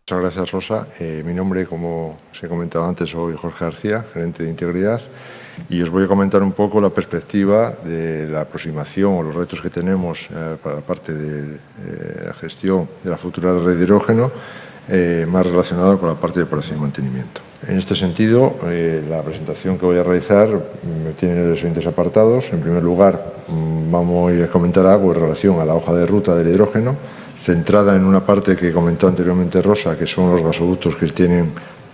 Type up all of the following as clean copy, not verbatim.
Muchas gracias, Rosa. Mi nombre, como os he comentado antes, soy Jorge García, gerente de Integridad, y os voy a comentar un poco la perspectiva de la aproximación o los retos que tenemos para la parte de la gestión de la futura red de hidrógeno, más relacionado con la parte de operación y mantenimiento. En este sentido, la presentación que voy a realizar tiene los siguientes apartados. En primer lugar, vamos a comentar algo en relación a la hoja de ruta del hidrógeno, centrada en una parte que comentó anteriormente Rosa, que son los gasoductos que tienen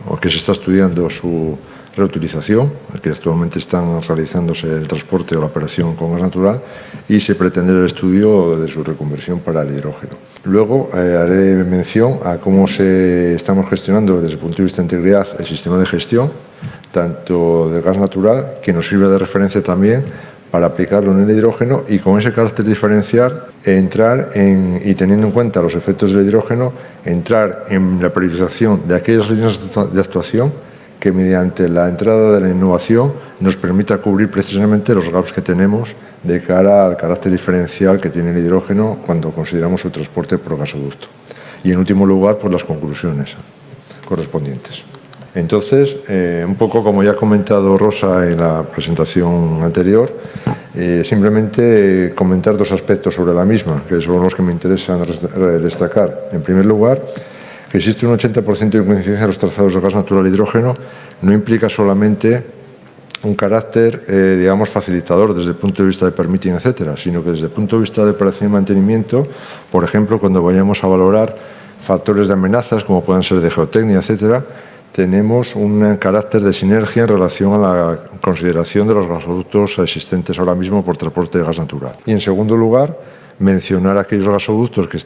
o que se está estudiando su reutilización, que actualmente están realizándose el transporte o la operación con gas natural, y se pretende el estudio de su reconversión para el hidrógeno. Luego haré mención a cómo estamos gestionando desde el punto de vista de integridad el sistema de gestión, tanto del gas natural, que nos sirve de referencia también para aplicarlo en el hidrógeno, y con ese carácter diferencial y teniendo en cuenta los efectos del hidrógeno, entrar en la priorización de aquellas líneas de actuación que mediante la entrada de la innovación nos permita cubrir precisamente los gaps que tenemos de cara al carácter diferencial que tiene el hidrógeno cuando consideramos su transporte por gasoducto. Y en último lugar, pues las conclusiones correspondientes. Entonces, un poco como ya ha comentado Rosa en la presentación anterior, simplemente comentar dos aspectos sobre la misma, que son los que me interesan destacar. En primer lugar, que existe un 80% de coincidencia en los trazados de gas natural e hidrógeno, no implica solamente un carácter, digamos, facilitador desde el punto de vista de permitting, etcétera, sino que desde el punto de vista de operación y mantenimiento, por ejemplo, cuando vayamos a valorar factores de amenazas, como puedan ser de geotecnia, etcétera, tenemos un carácter de sinergia en relación a la consideración de los gasoductos existentes ahora mismo por transporte de gas natural. Y, en segundo lugar, mencionar aquellos gasoductos que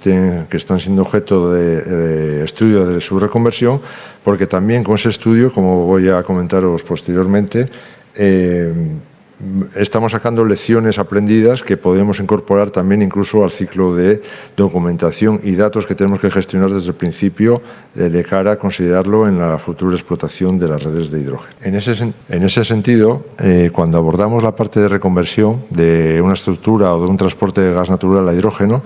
están siendo objeto de estudio de su reconversión, porque también con ese estudio, como voy a comentaros posteriormente, estamos sacando lecciones aprendidas que podemos incorporar también incluso al ciclo de documentación y datos que tenemos que gestionar desde el principio de cara a considerarlo en la futura explotación de las redes de hidrógeno. En ese sentido, cuando abordamos la parte de reconversión de una estructura o de un transporte de gas natural a hidrógeno,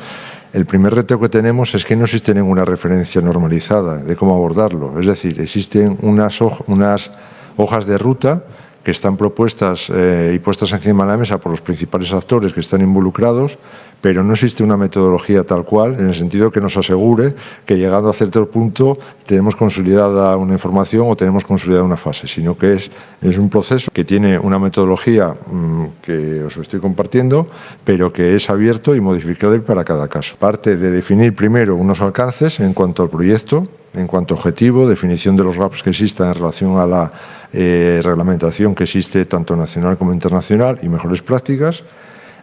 el primer reto que tenemos es que no existe ninguna referencia normalizada de cómo abordarlo. Es decir, existen unas hojas de ruta que están propuestas y puestas encima de la mesa por los principales actores que están involucrados, pero no existe una metodología tal cual, en el sentido que nos asegure que llegando a cierto punto tenemos consolidada una información o tenemos consolidada una fase, sino que es un proceso que tiene una metodología que os estoy compartiendo, pero que es abierto y modificable para cada caso. Parte de definir primero unos alcances en cuanto al proyecto, en cuanto a objetivo, definición de los gaps que existan en relación a la reglamentación que existe tanto nacional como internacional y mejores prácticas.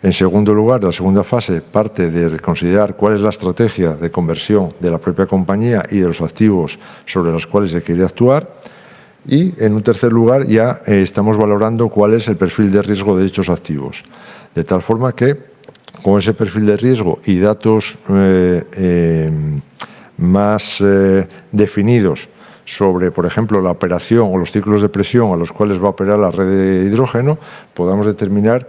En segundo lugar, la segunda fase parte de considerar cuál es la estrategia de conversión de la propia compañía y de los activos sobre los cuales se quiere actuar. Y, en un tercer lugar, ya estamos valorando cuál es el perfil de riesgo de dichos activos. De tal forma que, con ese perfil de riesgo y datos más definidos sobre, por ejemplo, la operación o los ciclos de presión a los cuales va a operar la red de hidrógeno, podamos determinar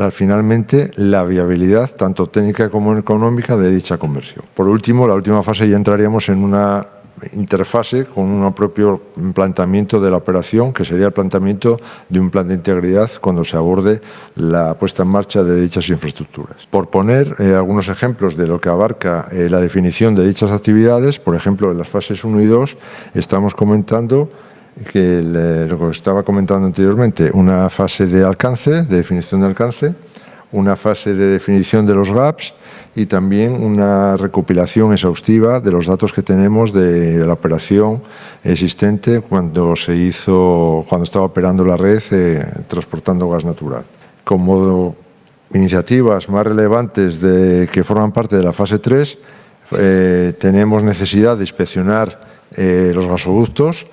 finalmente la viabilidad, tanto técnica como económica, de dicha conversión. Por último, la última fase, ya entraríamos en una interfase con un propio planteamiento de la operación, que sería el planteamiento de un plan de integridad cuando se aborde la puesta en marcha de dichas infraestructuras. Por poner algunos ejemplos de lo que abarca la definición de dichas actividades, por ejemplo, en las fases 1 y 2 estamos comentando que lo que estaba comentando anteriormente, una fase de alcance, de definición de alcance, una fase de definición de los gaps y también una recopilación exhaustiva de los datos que tenemos de la operación existente cuando estaba operando la red transportando gas natural. Como iniciativas más relevantes que forman parte de la fase 3, tenemos necesidad de inspeccionar los gasoductos,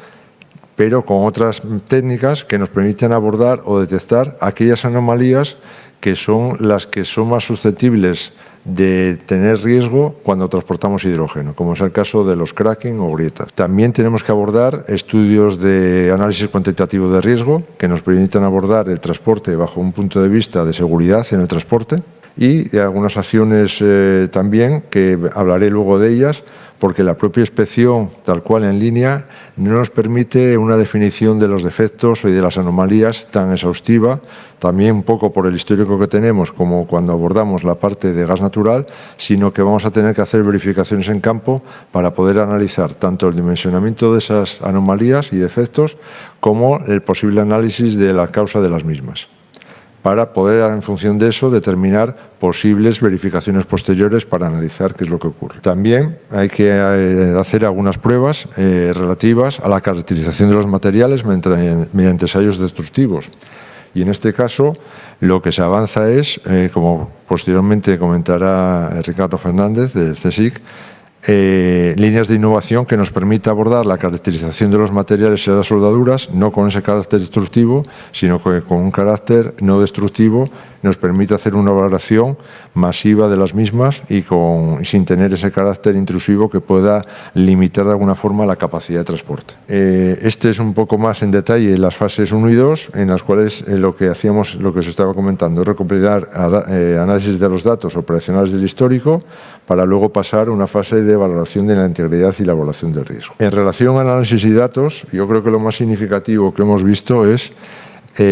pero con otras técnicas que nos permiten abordar o detectar aquellas anomalías que son las que son más susceptibles de tener riesgo cuando transportamos hidrógeno, como es el caso de los cracking o grietas. También tenemos que abordar estudios de análisis cuantitativo de riesgo que nos permitan abordar el transporte bajo un punto de vista de seguridad en el transporte y algunas acciones también, que hablaré luego de ellas, porque la propia inspección, tal cual en línea, no nos permite una definición de los defectos y de las anomalías tan exhaustiva, también un poco por el histórico que tenemos como cuando abordamos la parte de gas natural, sino que vamos a tener que hacer verificaciones en campo para poder analizar tanto el dimensionamiento de esas anomalías y defectos como el posible análisis de la causa de las mismas, para poder, en función de eso, determinar posibles verificaciones posteriores para analizar qué es lo que ocurre. También hay que hacer algunas pruebas relativas a la caracterización de los materiales mediante ensayos destructivos. Y en este caso, lo que se avanza es, como posteriormente comentará Ricardo Fernández del CSIC, líneas de innovación que nos permita abordar la caracterización de los materiales y las soldaduras, no con ese carácter destructivo, sino que con un carácter no destructivo nos permite hacer una valoración masiva de las mismas y sin tener ese carácter intrusivo que pueda limitar de alguna forma la capacidad de transporte. Este es un poco más en detalle las fases 1 y 2, en las cuales lo que hacíamos, lo que se estaba comentando, es recopilar análisis de los datos operacionales del histórico para luego pasar a una fase de valoración de la integridad y la evaluación del riesgo. En relación a análisis y datos, yo creo que lo más significativo que hemos visto es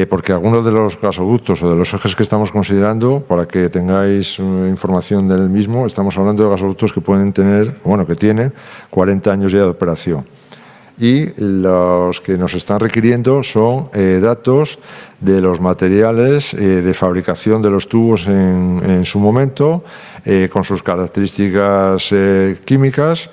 porque algunos de los gasoductos o de los ejes que estamos considerando, para que tengáis información del mismo, estamos hablando de gasoductos que pueden tener, bueno, que tienen 40 años ya de operación. Y los que nos están requiriendo son datos de los materiales de fabricación de los tubos en su momento, con sus características químicas,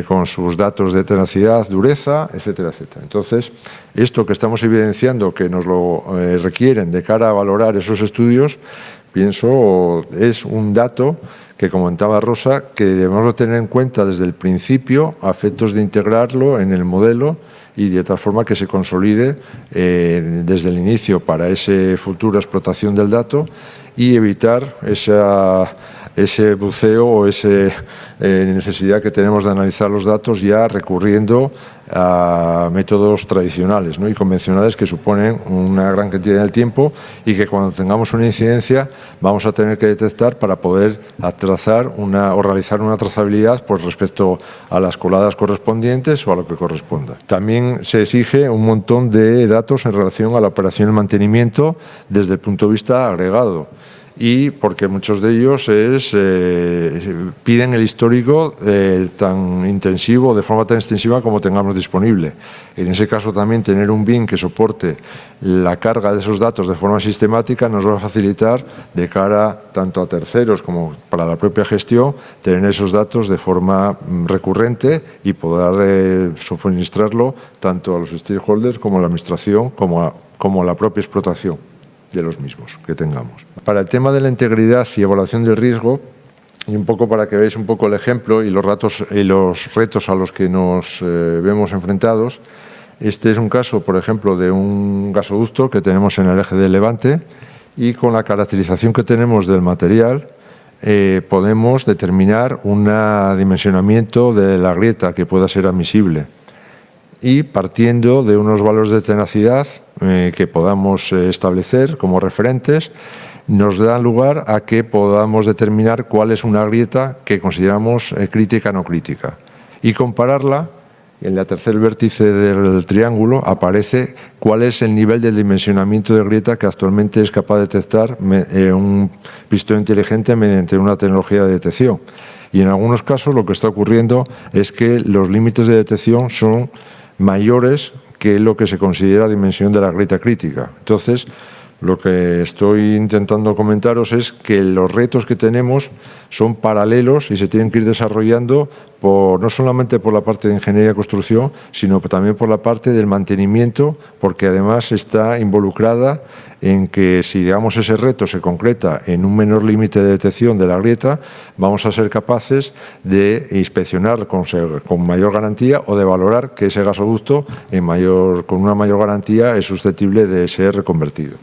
con sus datos de tenacidad, dureza, etcétera, etcétera. Entonces, esto que estamos evidenciando, que nos lo requieren de cara a valorar esos estudios, pienso es un dato que comentaba Rosa, que debemos de tener en cuenta desde el principio a efectos de integrarlo en el modelo y de tal forma que se consolide desde el inicio para esa futura explotación del dato y evitar ese buceo o esa necesidad que tenemos de analizar los datos ya recurriendo a métodos tradicionales, ¿no?, y convencionales, que suponen una gran cantidad del tiempo y que cuando tengamos una incidencia vamos a tener que detectar para poder trazar o realizar una trazabilidad pues, respecto a las coladas correspondientes o a lo que corresponda. También se exige un montón de datos en relación a la operación y el mantenimiento desde el punto de vista agregado. Y porque muchos de ellos piden el histórico tan intensivo, de forma tan extensiva como tengamos disponible. En ese caso también tener un BIM que soporte la carga de esos datos de forma sistemática nos va a facilitar de cara tanto a terceros como para la propia gestión tener esos datos de forma recurrente y poder suministrarlo tanto a los stakeholders como a la administración como a la propia explotación de los mismos que tengamos. Para el tema de la integridad y evaluación del riesgo, y un poco para que veáis un poco el ejemplo y los retos a los que nos vemos enfrentados, este es un caso, por ejemplo, de un gasoducto que tenemos en el eje de Levante y con la caracterización que tenemos del material podemos determinar un dimensionamiento de la grieta que pueda ser admisible. Y partiendo de unos valores de tenacidad que podamos establecer como referentes, nos dan lugar a que podamos determinar cuál es una grieta que consideramos crítica o no crítica. Y compararla, en la tercer vértice del triángulo aparece cuál es el nivel de dimensionamiento de grieta que actualmente es capaz de detectar un pistón inteligente mediante una tecnología de detección. Y en algunos casos lo que está ocurriendo es que los límites de detección son mayores que lo que se considera dimensión de la grieta crítica. Entonces, lo que estoy intentando comentaros es que los retos que tenemos son paralelos y se tienen que ir desarrollando no solamente por la parte de ingeniería y construcción, sino también por la parte del mantenimiento, porque además está involucrada en que si digamos ese reto se concreta en un menor límite de detección de la grieta, vamos a ser capaces de inspeccionar con mayor garantía o de valorar que ese gasoducto con una mayor garantía es susceptible de ser reconvertido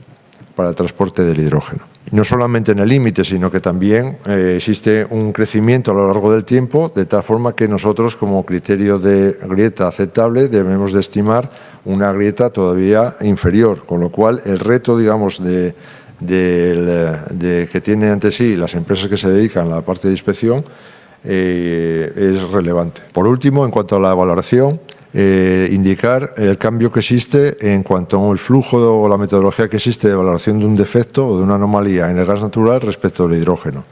para el transporte del hidrógeno. No solamente en el límite, sino que también existe un crecimiento a lo largo del tiempo, de tal forma que nosotros, como criterio de grieta aceptable, debemos de estimar una grieta todavía inferior, con lo cual el reto, digamos, que tienen ante sí las empresas que se dedican a la parte de inspección es relevante. Por último, en cuanto a la valoración, indicar el cambio que existe en cuanto al flujo o la metodología que existe de valoración de un defecto o de una anomalía en el gas natural respecto al hidrógeno.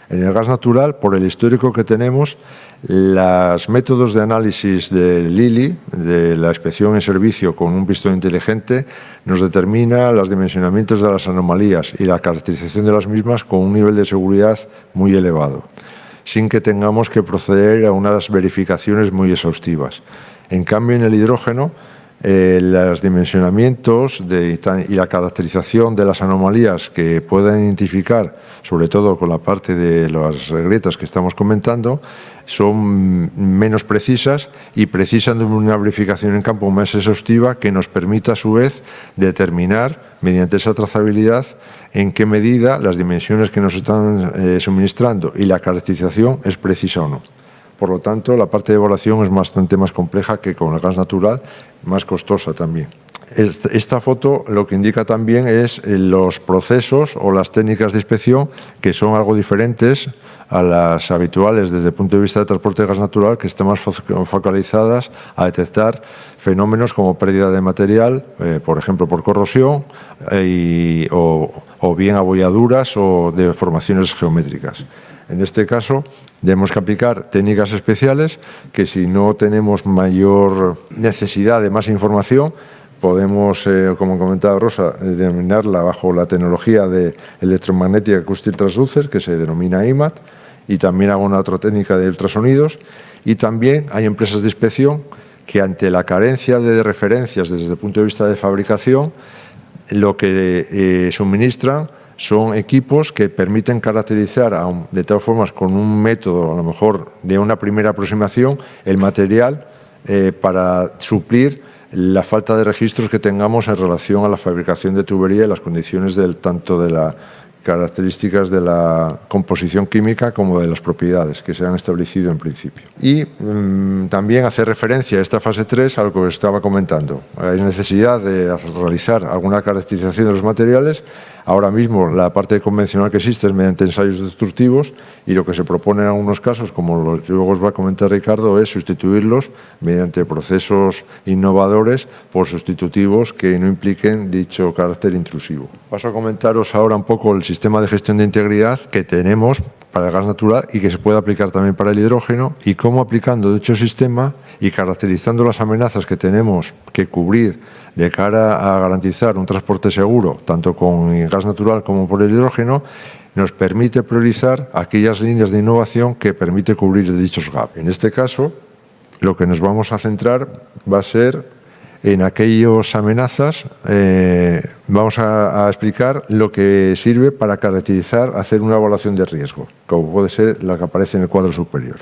En el gas natural, por el histórico que tenemos, los métodos de análisis del Lili, de la inspección en servicio con un pistón inteligente, nos determina los dimensionamientos de las anomalías y la caracterización de las mismas con un nivel de seguridad muy elevado, sin que tengamos que proceder a unas verificaciones muy exhaustivas. En cambio, en el hidrógeno, los dimensionamientos y la caracterización de las anomalías que puedan identificar, sobre todo con la parte de las grietas que estamos comentando, son menos precisas y precisan de una verificación en campo más exhaustiva que nos permita, a su vez, determinar, mediante esa trazabilidad, en qué medida las dimensiones que nos están suministrando y la caracterización es precisa o no. Por lo tanto, la parte de evaluación es bastante más compleja que con el gas natural, más costosa también. Esta foto lo que indica también es los procesos o las técnicas de inspección que son algo diferentes a las habituales desde el punto de vista de transporte de gas natural, que están más focalizadas a detectar fenómenos como pérdida de material, por ejemplo por corrosión, o bien abolladuras o deformaciones geométricas. En este caso, tenemos que aplicar técnicas especiales que, si no tenemos mayor necesidad de más información, podemos, como comentaba Rosa, denominarla bajo la tecnología de Electromagnetic Acoustic Transducer, que se denomina IMAT, y también hago una otra técnica de ultrasonidos. Y también hay empresas de inspección que, ante la carencia de referencias desde el punto de vista de fabricación, lo que suministran son equipos que permiten caracterizar, de todas formas, con un método, a lo mejor de una primera aproximación, el material para suplir la falta de registros que tengamos en relación a la fabricación de tubería y las condiciones tanto de las características de la composición química como de las propiedades que se han establecido en principio. Y también hace referencia a esta fase 3 a lo que estaba comentando. Hay necesidad de realizar alguna caracterización de los materiales. Ahora mismo la parte convencional que existe es mediante ensayos destructivos, y lo que se propone en algunos casos, como luego os va a comentar Ricardo, es sustituirlos mediante procesos innovadores por sustitutivos que no impliquen dicho carácter intrusivo. Paso a comentaros ahora un poco el sistema de gestión de integridad que tenemos para el gas natural y que se puede aplicar también para el hidrógeno, y cómo, aplicando dicho sistema y caracterizando las amenazas que tenemos que cubrir de cara a garantizar un transporte seguro, tanto con el gas natural como por el hidrógeno, nos permite priorizar aquellas líneas de innovación que permite cubrir dichos gaps. En este caso, lo que nos vamos a centrar va a ser en aquellas amenazas. Vamos a explicar lo que sirve para caracterizar, hacer una evaluación de riesgo, como puede ser la que aparece en el cuadro superior.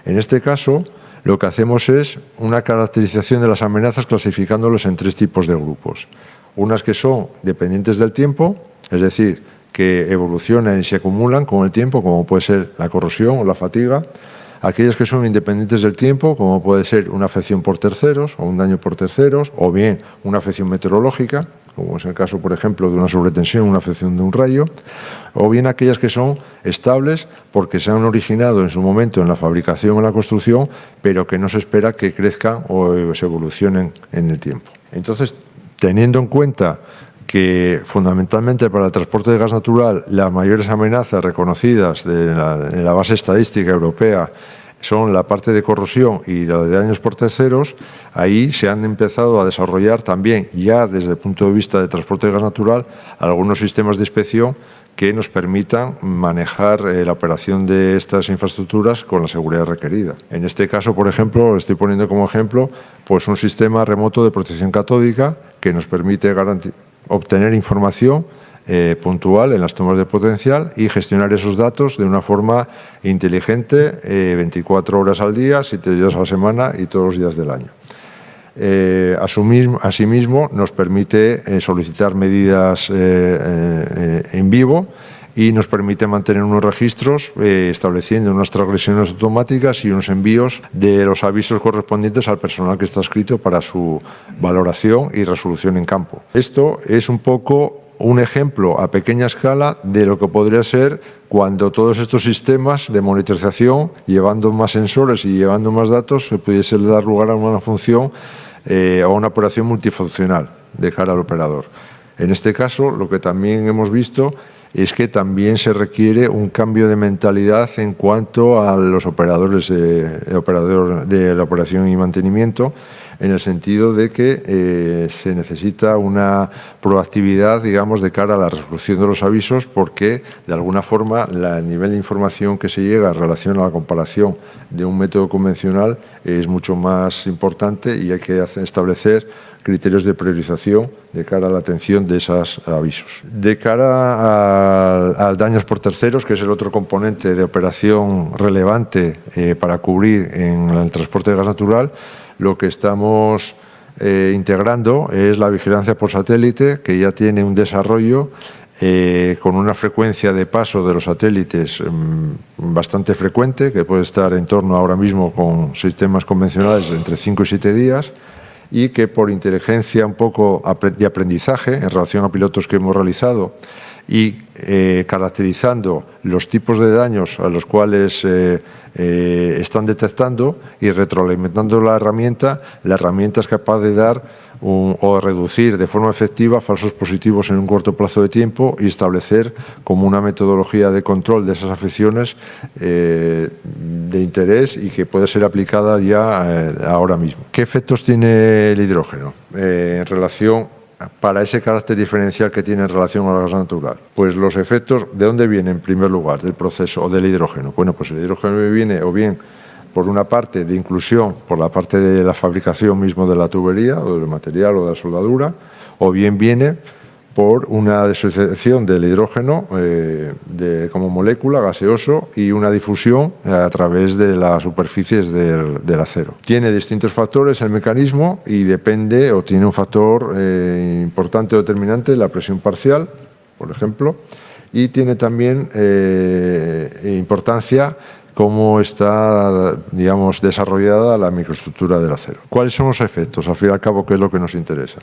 En este caso, lo que hacemos es una caracterización de las amenazas clasificándolos en 3 tipos de grupos. Unas que son dependientes del tiempo, es decir, que evolucionan y se acumulan con el tiempo, como puede ser la corrosión o la fatiga. Aquellas que son independientes del tiempo, como puede ser una afección por terceros o un daño por terceros, o bien una afección meteorológica, como es el caso, por ejemplo, de una sobretensión, una afección de un rayo, o bien aquellas que son estables porque se han originado en su momento en la fabricación o en la construcción, pero que no se espera que crezcan o se evolucionen en el tiempo. Entonces, teniendo en cuenta que fundamentalmente para el transporte de gas natural las mayores amenazas reconocidas en la base estadística europea son la parte de corrosión y la de daños por terceros, ahí se han empezado a desarrollar también, ya desde el punto de vista de transporte de gas natural, algunos sistemas de inspección que nos permitan manejar la operación de estas infraestructuras con la seguridad requerida. En este caso, por ejemplo, estoy poniendo como ejemplo pues un sistema remoto de protección catódica que nos permite obtener información puntual en las tomas de potencial y gestionar esos datos de una forma inteligente, 24 horas al día, 7 días a la semana y todos los días del año. Asimismo, nos permite solicitar medidas en vivo y nos permite mantener unos registros estableciendo unas transgresiones automáticas y unos envíos de los avisos correspondientes al personal que está adscrito para su valoración y resolución en campo. Esto es un poco un ejemplo a pequeña escala de lo que podría ser cuando todos estos sistemas de monitorización, llevando más sensores y llevando más datos, se pudiese dar lugar a una función o a una operación multifuncional de cara al operador. En este caso, lo que también hemos visto es que también se requiere un cambio de mentalidad en cuanto a los operadores de la operación y mantenimiento, en el sentido de que se necesita una proactividad, digamos, de cara a la resolución de los avisos, porque de alguna forma el nivel de información que se llega en relación a la comparación de un método convencional es mucho más importante y hay que establecer criterios de priorización de cara a la atención de esos avisos. De cara a daños por terceros, que es el otro componente de operación relevante para cubrir en el transporte de gas natural, lo que estamos integrando es la vigilancia por satélite, que ya tiene un desarrollo con una frecuencia de paso de los satélites bastante frecuente, que puede estar en torno ahora mismo con sistemas convencionales entre 5 y 7 días, y que por inteligencia un poco de aprendizaje en relación a pilotos que hemos realizado y caracterizando los tipos de daños a los cuales están detectando y retroalimentando la herramienta es capaz de dar o reducir de forma efectiva falsos positivos en un corto plazo de tiempo y establecer como una metodología de control de esas afecciones de interés y que puede ser aplicada ya ahora mismo. ¿Qué efectos tiene el hidrógeno en relación para ese carácter diferencial que tiene en relación al gas natural? Pues los efectos, ¿de dónde vienen en primer lugar? Del proceso o del hidrógeno. Bueno, pues el hidrógeno viene o bien por una parte de inclusión, por la parte de la fabricación mismo de la tubería o del material o de la soldadura, o bien viene por una disociación del hidrógeno como molécula gaseoso y una difusión a través de las superficies del acero. Tiene distintos factores el mecanismo y depende o tiene un factor importante o determinante, la presión parcial, por ejemplo, y tiene también importancia cómo está, digamos, desarrollada la microestructura del acero. ¿Cuáles son los efectos? Al fin y al cabo, ¿qué es lo que nos interesa?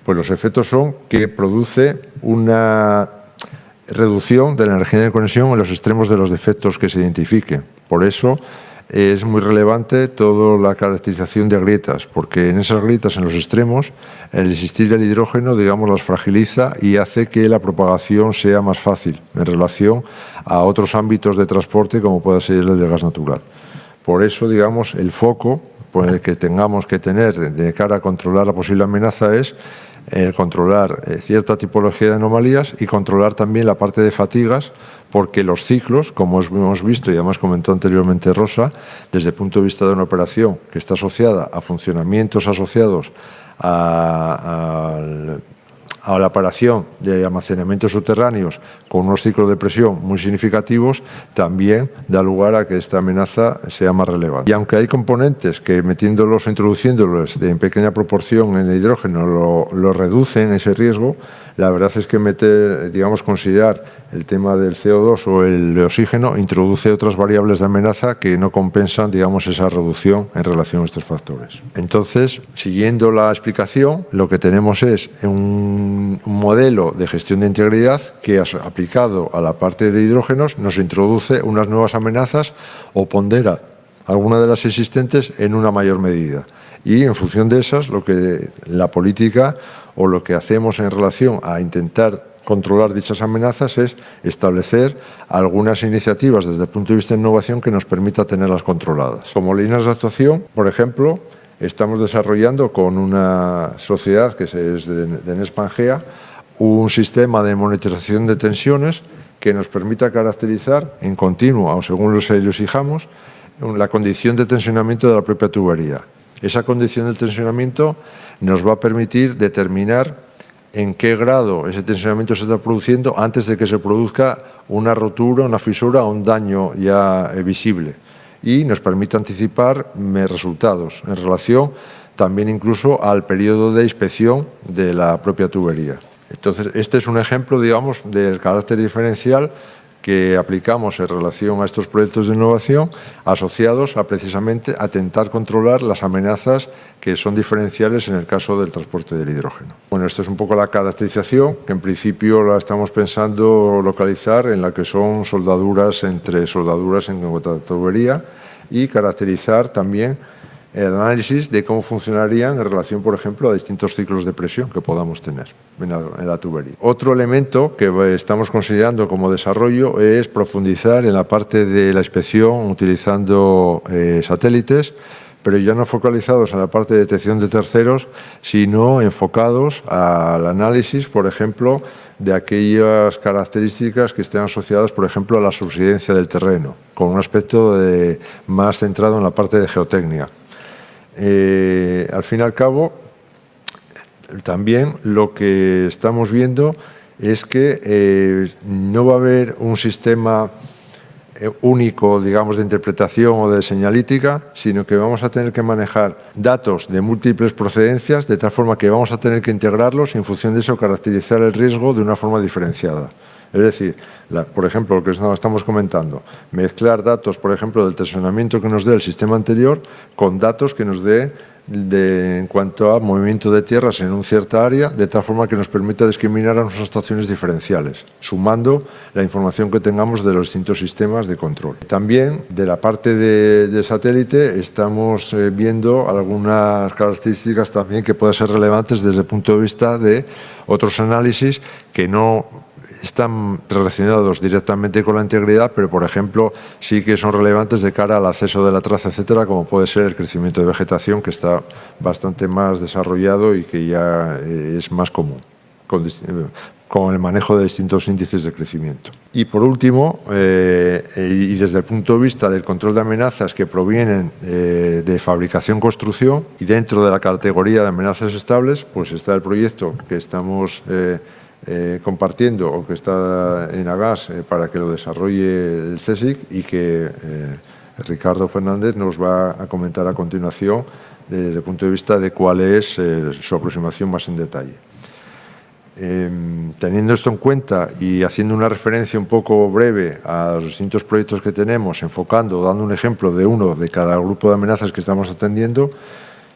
Pues los efectos son que produce una reducción de la energía de conexión en los extremos de los defectos que se identifiquen. Por eso es muy relevante toda la caracterización de grietas, porque en esas grietas, en los extremos, el existir del hidrógeno, digamos, las fragiliza y hace que la propagación sea más fácil en relación a otros ámbitos de transporte, como puede ser el del gas natural. Por eso, digamos, el foco que tengamos que tener de cara a controlar la posible amenaza es controlar cierta tipología de anomalías y controlar también la parte de fatigas, porque los ciclos, como hemos visto y además comentó anteriormente Rosa, desde el punto de vista de una operación que está asociada a funcionamientos asociados a la operación de almacenamientos subterráneos con unos ciclos de presión muy significativos, también da lugar a que esta amenaza sea más relevante. Y aunque hay componentes que metiéndolos o introduciéndolos en pequeña proporción en el hidrógeno lo reducen ese riesgo, la verdad es que considerar el tema del CO2 o el oxígeno introduce otras variables de amenaza que no compensan, esa reducción en relación a estos factores. Entonces, siguiendo la explicación, lo que tenemos es un modelo de gestión de integridad que, aplicado a la parte de hidrógenos, nos introduce unas nuevas amenazas o pondera alguna de las existentes en una mayor medida. Y en función de esas, la política o lo que hacemos en relación a intentar controlar dichas amenazas es establecer algunas iniciativas desde el punto de vista de innovación que nos permita tenerlas controladas. Como líneas de actuación, por ejemplo, estamos desarrollando con una sociedad que es de Nespangea un sistema de monitorización de tensiones que nos permita caracterizar en continuo, o según lo exijamos, la condición de tensionamiento de la propia tubería. Esa condición de tensionamiento nos va a permitir determinar en qué grado ese tensionamiento se está produciendo antes de que se produzca una rotura, una fisura o un daño ya visible. Y nos permite anticipar resultados en relación también incluso al periodo de inspección de la propia tubería. Entonces, este es un ejemplo, del carácter diferencial que aplicamos en relación a estos proyectos de innovación asociados a precisamente a intentar controlar las amenazas que son diferenciales en el caso del transporte del hidrógeno. Bueno, esto es un poco la caracterización, que en principio la estamos pensando localizar en la que son soldaduras en cuanto a tubería, y caracterizar también el análisis de cómo funcionarían en relación, por ejemplo, a distintos ciclos de presión que podamos tener en la tubería. Otro elemento que estamos considerando como desarrollo es profundizar en la parte de la inspección utilizando satélites, pero ya no focalizados en la parte de detección de terceros, sino enfocados al análisis, por ejemplo, de aquellas características que estén asociadas, por ejemplo, a la subsidencia del terreno, con un aspecto más centrado en la parte de geotecnia. Al fin y al cabo, también lo que estamos viendo es que no va a haber un sistema único, digamos, de interpretación o de señalítica, sino que vamos a tener que manejar datos de múltiples procedencias, de tal forma que vamos a tener que integrarlos y, en función de eso, caracterizar el riesgo de una forma diferenciada. Es decir, por ejemplo, lo que estamos comentando, mezclar datos, por ejemplo, del tensionamiento que nos dé el sistema anterior con datos que nos dé en cuanto a movimiento de tierras en una cierta área, de tal forma que nos permita discriminar a nuestras estaciones diferenciales, sumando la información que tengamos de los distintos sistemas de control. También, de la parte de satélite, estamos viendo algunas características también que pueden ser relevantes desde el punto de vista de otros análisis que no están relacionados directamente con la integridad, pero, por ejemplo, sí que son relevantes de cara al acceso de la traza, etcétera, como puede ser el crecimiento de vegetación, que está bastante más desarrollado y que ya es más común, con el manejo de distintos índices de crecimiento. Y, por último, y desde el punto de vista del control de amenazas que provienen de fabricación-construcción, y dentro de la categoría de amenazas estables, pues está el proyecto que estamos compartiendo, o que está en Agas, para que lo desarrolle el CSIC, y que Ricardo Fernández nos va a comentar a continuación desde el punto de vista de cuál es su aproximación más en detalle. Teniendo esto en cuenta y haciendo una referencia un poco breve a los distintos proyectos que tenemos, enfocando, dando un ejemplo de uno de cada grupo de amenazas que estamos atendiendo,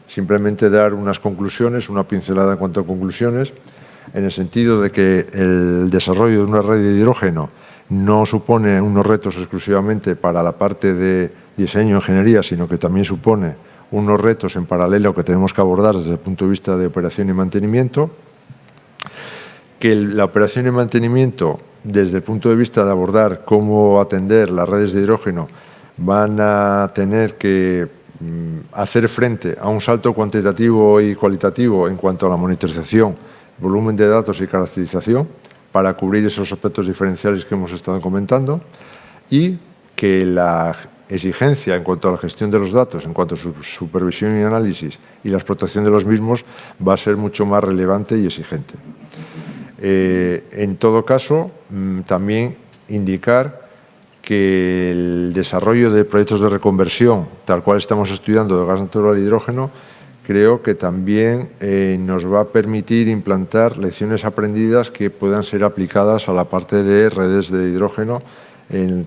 simplemente dar unas conclusiones, una pincelada en cuanto a conclusiones, en el sentido de que el desarrollo de una red de hidrógeno no supone unos retos exclusivamente para la parte de diseño e ingeniería, sino que también supone unos retos en paralelo que tenemos que abordar desde el punto de vista de operación y mantenimiento, que la operación y mantenimiento, desde el punto de vista de abordar cómo atender las redes de hidrógeno, van a tener que hacer frente a un salto cuantitativo y cualitativo en cuanto a la monitorización, volumen de datos y caracterización, para cubrir esos aspectos diferenciales que hemos estado comentando, y que la exigencia en cuanto a la gestión de los datos, en cuanto a su supervisión y análisis y la explotación de los mismos, va a ser mucho más relevante y exigente. En todo caso, también indicar que el desarrollo de proyectos de reconversión, tal cual estamos estudiando, de gas natural e hidrógeno, creo que también nos va a permitir implantar lecciones aprendidas que puedan ser aplicadas a la parte de redes de hidrógeno,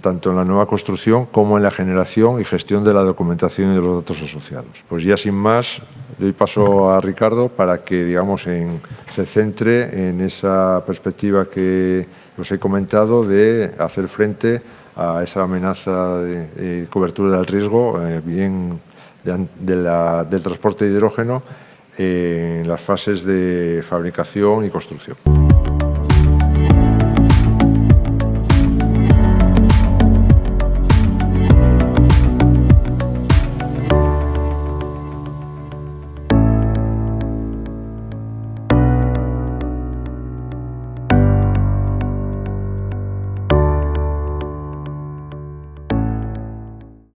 tanto en la nueva construcción como en la generación y gestión de la documentación y de los datos asociados. Pues ya sin más, doy paso a Ricardo para que, digamos, se centre en esa perspectiva que os he comentado de hacer frente a esa amenaza de cobertura del riesgo, bien del transporte de hidrógeno en las fases de fabricación y construcción.